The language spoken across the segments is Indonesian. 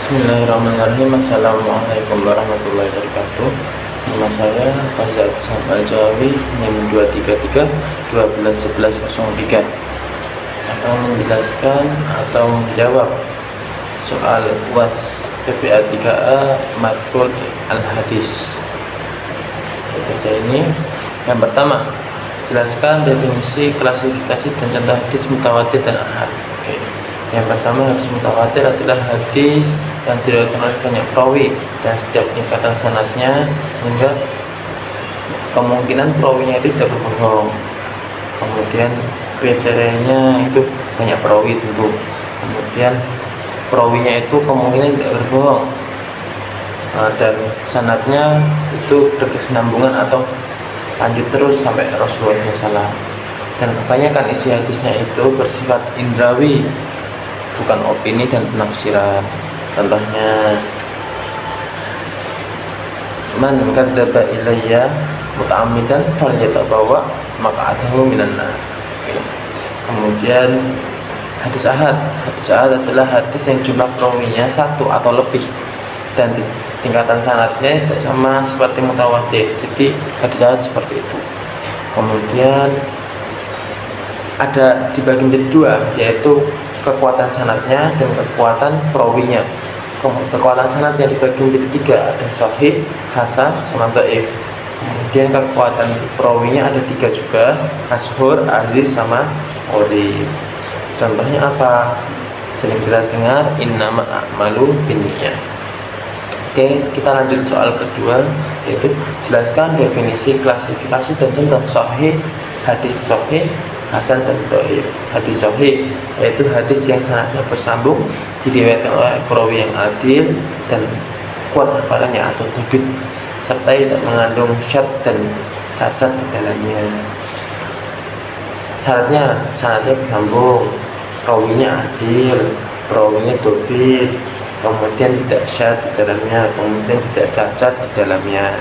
Bismillahirrahmanirrahim. Assalamualaikum warahmatullahi wabarakatuh. Nama saya Faizal Al-Jawi, NIM 233 akan menjelaskan atau menjawab soal UAS PPA 3A Matkul Al-Hadis. Jadi ini yang pertama, jelaskan definisi, klasifikasi, dan contoh hadis mutawatir dan ahad. Oke. Yang pertama, hadis mutawatir adalah hadis yang diriwayatkan oleh banyak perawi dan setiap tingkatan sanadnya, sehingga kemungkinan perawinya itu tidak berbohong. Kemudian kriterianya itu banyak perawi tentu. Kemudian perawinya itu kemungkinan tidak berbohong, dan sanadnya itu berkesinambungan atau lanjut terus sampai Rasulullah SAW. Dan kebanyakan isi hadisnya itu bersifat indrawi, bukan opini dan penafsiran. Contohnya, man kadzdzaba ilayya muta'ammidan falyatabawa maq'adahu minan nar. Kemudian hadis ahad. Hadis ahad adalah hadis yang jumlah perawinya satu atau lebih dan tingkatan sanadnya tidak sama seperti mutawatir. Jadi hadis ahad seperti itu. Kemudian ada dibagi menjadi dua, yaitu kekuatan sanadnya dan kekuatan perawinya. Kekuatan sanadnya dibagi menjadi tiga, ada sahih, hasan, sama dhaif. Kemudian kekuatan perawinya ada tiga juga, masyhur, aziz, sama gharib. Contohnya apa? Sering kita dengar innamal a'malu binniyat. Oke, kita lanjut soal kedua, yaitu jelaskan definisi, klasifikasi, dan contoh sahih, hadis sahih, hasan, dan dhaif. Hadis sahih yaitu hadis yang sanadnya bersambung, diriwayatkan oleh perawi yang adil dan kuat hafalannya atau thabit, serta tidak mengandung syadz dan cacat di dalamnya. Sanadnya bersambung, perawinya adil, perawinya thabit, kemudian tidak syadz di dalamnya, kemudian tidak cacat di dalamnya.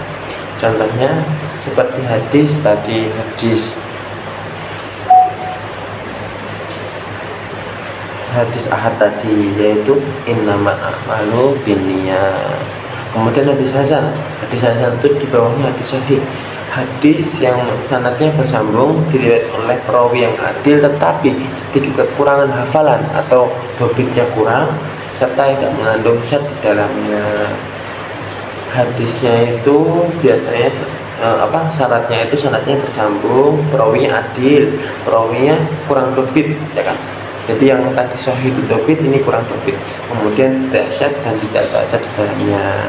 Contohnya seperti hadis tadi, hadis ahad tadi, yaitu innamal a'malu binniyat. Kemudian hadis hasan. Hadis hasan itu di bawahnya hadis sahih, hadis yang sanadnya bersambung, diriwayatkan oleh perawi yang adil tetapi sedikit kekurangan hafalan atau dhabitnya kurang, serta tidak mengandung syadz di dalamnya. Hadisnya itu biasanya syaratnya itu sanadnya bersambung, perawinya adil, perawinya kurang dhabit, ya kan? Jadi yang tadi sahih itu dhabit, ini kurang dhabit. Kemudian tidak syadz dan tidak cacat di dalamnya.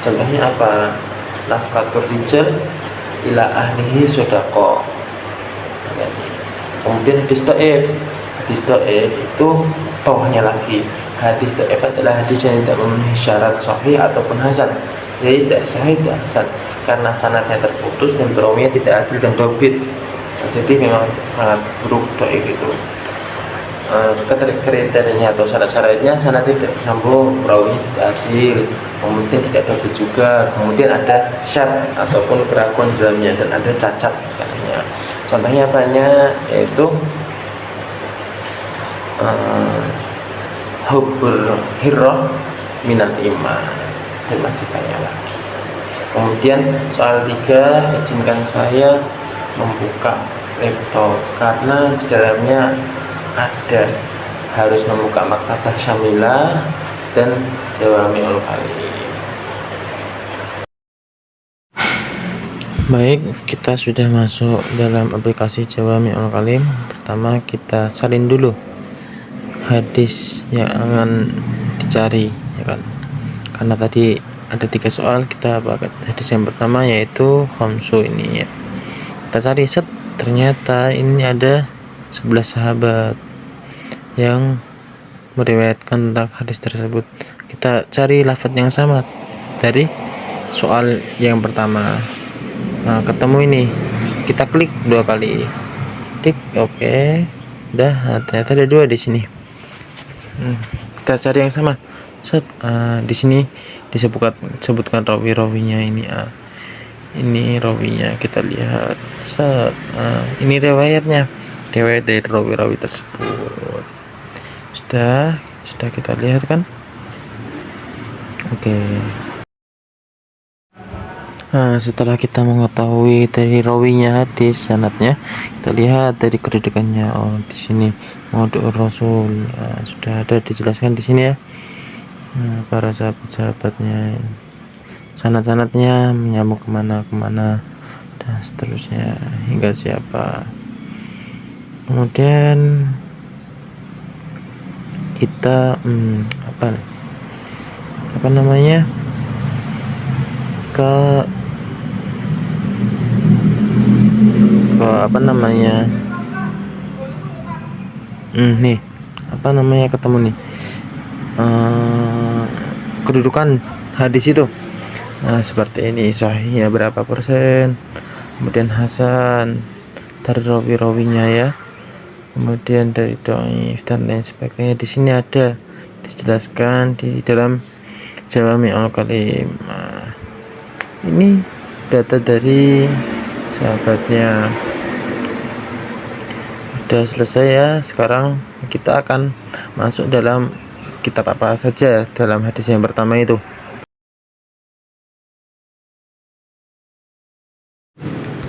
Contohnya apa? Nafkatur rijal ila ahlihi sodaqah. Kemudian hadis dhaif. Hadis dhaif itu bawahnya lagi. Hadis dhaif adalah hadis yang tidak memenuhi syarat sahih ataupun hasan. Jadi tidak sahih, tidak hasan, karena sanadnya terputus dan perawinya tidak adil dan dhabit. Jadi memang sangat buruk dhaif itu. Kriterianya atau syarat-syaratnya sanadnya tidak bersambung, perawi tidak adil, kemudian tidak dhabit juga, kemudian ada syadz ataupun keraguan dalamnya, dan ada cacat katanya. Contohnya banyak, yaitu hubbul hirrah minal iman, dan masih banyak lagi. Kemudian soal 3, izinkan saya membuka laptop karena di dalamnya ada harus membuka maktabah syamilah dan Jawami'ul Kalim. Baik, kita sudah masuk dalam aplikasi Jawami'ul Kalim. Pertama kita salin dulu hadis yang akan dicari, ya kan? Karena tadi ada 3 soal, kita pakai hadis yang pertama yaitu khamsu ini ya. Kita cari ternyata ini ada 11 sahabat yang meriwayatkan tentang hadis tersebut. Kita cari lafaz yang sama dari soal yang pertama. Nah, ketemu ini, kita klik 2 kali. Klik, oke. Udah, nah, ternyata ada 2 di sini. Kita cari yang sama. Di sini disebutkan rawi-rawinya ini. Ini rawinya, kita lihat. Ini riwayat dari rawi-rawi tersebut. Sudah kita lihat kan? Oke. Nah, setelah kita mengetahui dari rawinya hadis sanadnya, kita lihat dari kedudukannya. Oh, di sini Muhammadur Rasul. Nah, sudah ada dijelaskan di sini ya. Nah, para sahabat-sahabatnya, sanad-sanadnya menyambung kemana-kemana dan seterusnya hingga siapa. Kemudian kita apa namanya ke apa namanya nih apa namanya ketemu nih kedudukan hadis itu. Nah, seperti ini, sahihnya berapa persen, kemudian hasan dari rawi-rawinya ya, kemudian dari dhaif dan lain sebagainya. Di sini ada dijelaskan di dalam Jawami'ul Kalim. Nah, ini data dari sahabatnya. Udah selesai ya. Sekarang kita akan masuk dalam kitab apa saja dalam hadis yang pertama itu.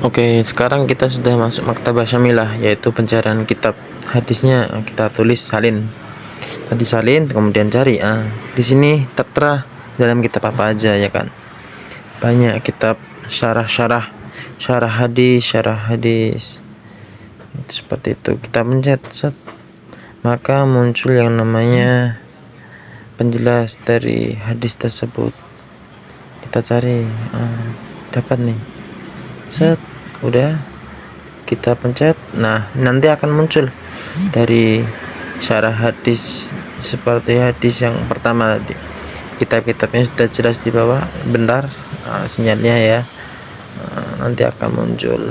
Oke, sekarang kita sudah masuk Maktabah Syamilah, yaitu pencarian kitab hadisnya. Kita tulis salin. Tadi salin, kemudian cari. Di sini tertera dalam kitab apa aja ya kan. Banyak kitab syarah hadis. Itu seperti itu. Kita pencet set, maka muncul yang namanya penjelas dari hadis tersebut. Kita cari, dapat nih. Set, udah kita pencet. Nah, nanti akan muncul dari syarah hadis seperti hadis yang pertama tadi. Kitab-kitabnya sudah jelas di bawah. Bentar, sinyalnya ya. Nanti akan muncul.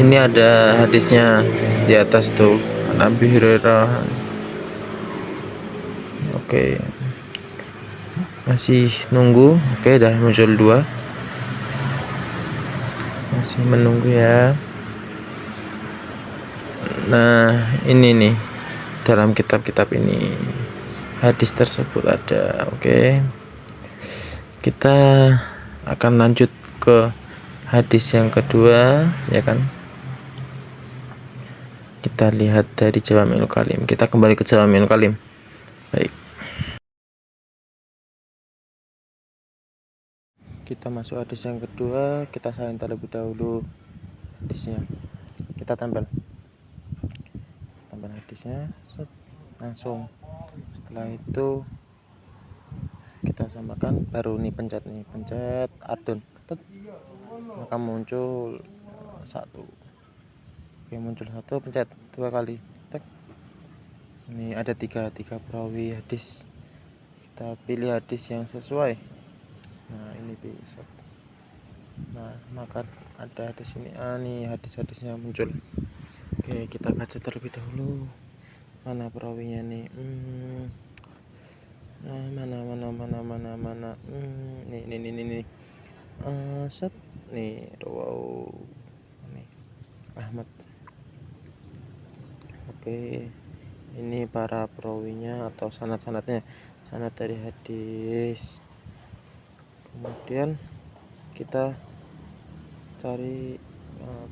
Ini ada hadisnya di atas tuh, Nabi Hurairah. Oke. Masih nunggu. Oke, dah muncul 2. Masih menunggu ya. Nah, ini nih dalam kitab-kitab ini hadis tersebut ada. Oke. Kita akan lanjut ke hadis yang kedua ya kan. Kita lihat dari Jawami'ul Kalim. Kita kembali ke Jawami'ul Kalim. Baik. Kita masuk hadis yang kedua. Kita salin terlebih dahulu hadisnya. Kita tempel hadisnya, set, langsung. Setelah itu kita samakan, baru nih pencet adun, maka muncul 1. Oke, muncul 1, pencet 2 kali, tek. Ini ada 3 perawi hadis. Kita pilih hadis yang sesuai. Nah, ini bisa. Nah, maka ada di sini nih hadis-hadisnya muncul. Oke, kita baca terlebih dahulu. Mana perawinya nih? Mana. Nih. Set nih, wow. Nih, Ahmad. Oke, ini para perawinya atau sanad-sanadnya, sanad dari hadis. Kemudian kita cari,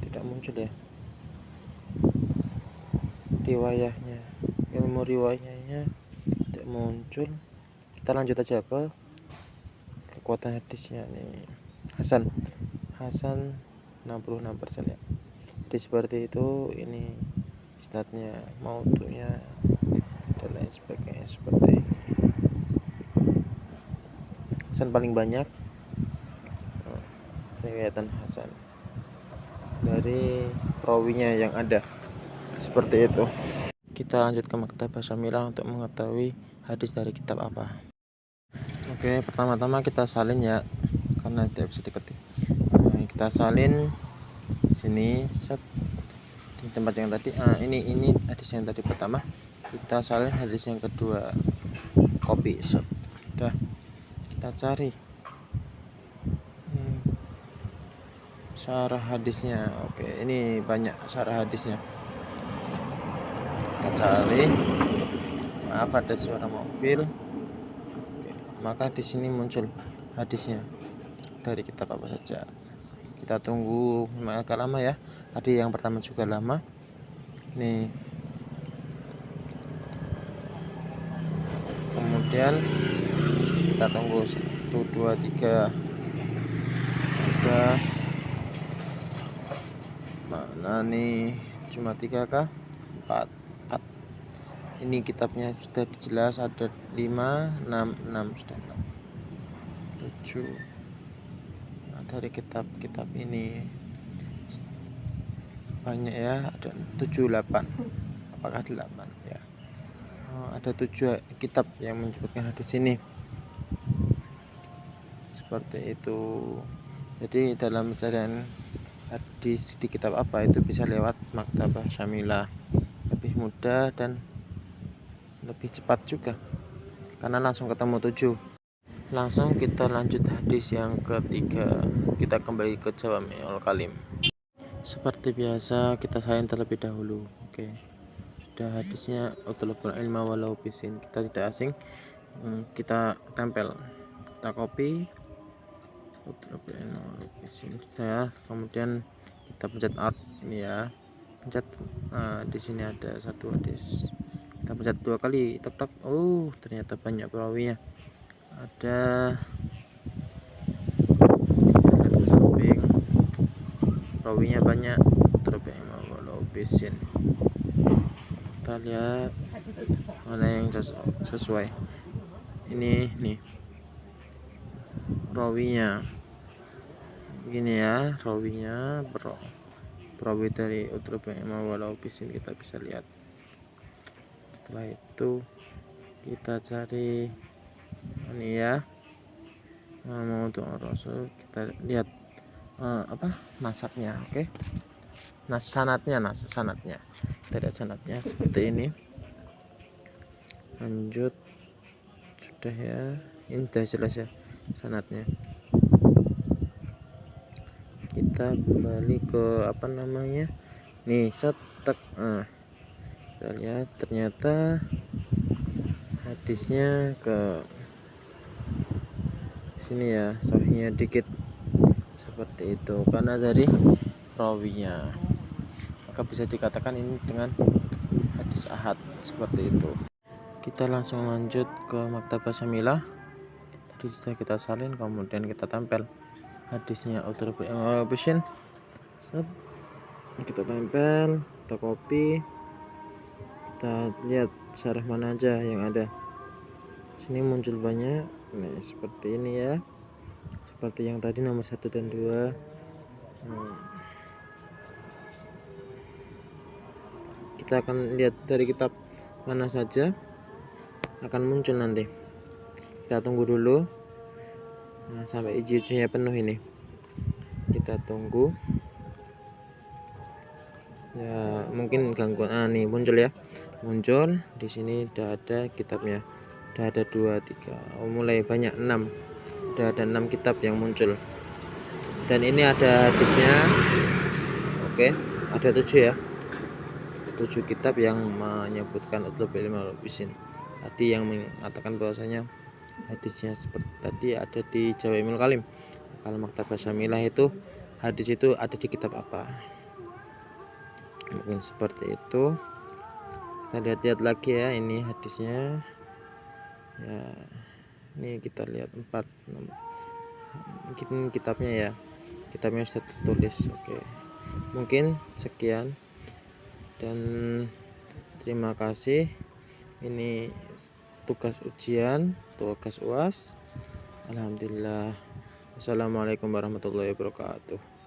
tidak muncul ya riwayahnya, ilmu riwayahnya tidak muncul. Kita lanjut aja ke kekuatan hadisnya nih. Hasan 66% ya. Jadi seperti itu. Ini isnadnya, maudunya dan lain sebagainya. Seperti Hasan paling banyak, riwayatan Hasan dari perawinya yang ada. Seperti itu. Kita lanjut ke Maktabah Syamilah untuk mengetahui hadis dari kitab apa. Oke, pertama-tama kita salin ya, karena tidak bisa diketik. Kita salin sini, set, di tempat yang tadi. Ini hadis yang tadi pertama. Kita salin hadis yang kedua, copy, set. Udah, kita cari syarah hadisnya. Oke, ini banyak syarah hadisnya. Kita cari. maaf ada suara mobil. Oke, maka di sini muncul hadisnya dari kitab apa saja. Kita tunggu agak lama ya. Tadi yang pertama juga lama. Nih. Kemudian kita tunggu 1 2 3 mana nih, cuma 3 kah? 4 ini kitabnya sudah jelas ada 5 6 sudah 6 7. Nah, dari kitab ini banyak ya, ada 7 8, apakah 8 ya. Ada 7 kitab yang menyebutkan hadis ini seperti itu. Jadi dalam pencarian hadis di kitab apa itu bisa lewat Maktabah Syamilah, lebih mudah dan lebih cepat juga karena langsung ketemu 7. Langsung kita lanjut hadis yang ketiga. Kita kembali ke Jawami'ul Kalim. Seperti biasa kita sain terlebih dahulu. Oke, sudah hadisnya utlubul ilma walau bisin, kita tidak asing. Kita tempel, kita copy utlubul ilma walau bisin ya. Kemudian kita pencet art ini ya, pencet. Di sini ada satu hadis, kita pencet 2 kali, tek. Ternyata banyak perawinya. Ada ke samping, perawinya banyak, walau bisin. Kita lihat mana yang sesuai. Ini nih perawinya begini ya, perawinya perawi dari utlubul ilma walau bisin, kita bisa lihat. Setelah itu kita cari ini ya, mau untuk Rasul, kita lihat nasabnya. Oke, sanadnya kita lihat sanadnya seperti ini. Lanjut, sudah ya, ini sudah jelas ya sanadnya. Kita kembali ke nih, setek. Kita lihat ternyata hadisnya ke sini ya, sahihnya dikit seperti itu karena dari rawinya, maka bisa dikatakan ini dengan hadis ahad seperti itu. Kita langsung lanjut ke Maktabah Syamilah. Tadi sudah kita salin, kemudian kita tempel hadisnya utlubul ilma walau bisin. Kita tempel, kita copy, kita lihat syarah mana aja yang ada. Sini muncul banyak. Nih seperti ini ya, seperti yang tadi nomor 1 dan 2. Kita akan lihat dari kitab mana saja akan muncul nanti. Kita tunggu dulu sampai isi-isinya penuh ini. Kita tunggu ya, mungkin gangguan. Nih muncul ya, muncul di sini udah ada kitabnya, udah ada 2 3 mulai banyak 6, udah ada 6 kitab yang muncul, dan ini ada hadisnya. Oke, ada 7 ya, 7 kitab yang menyebutkan utlubul ilma walau bisin. Tadi yang mengatakan bahwasanya hadisnya seperti tadi ada di Jawami'ul Kalim. Kalau Maktabah Syamilah itu hadis itu ada di kitab apa, mungkin seperti itu. Kita lihat lagi ya, ini hadisnya ya, ini kita lihat 4 mungkin kitabnya sudah tertulis. Oke, mungkin sekian dan terima kasih. Ini tugas ujian, tugas UAS. Alhamdulillah. Assalamualaikum warahmatullahi wabarakatuh.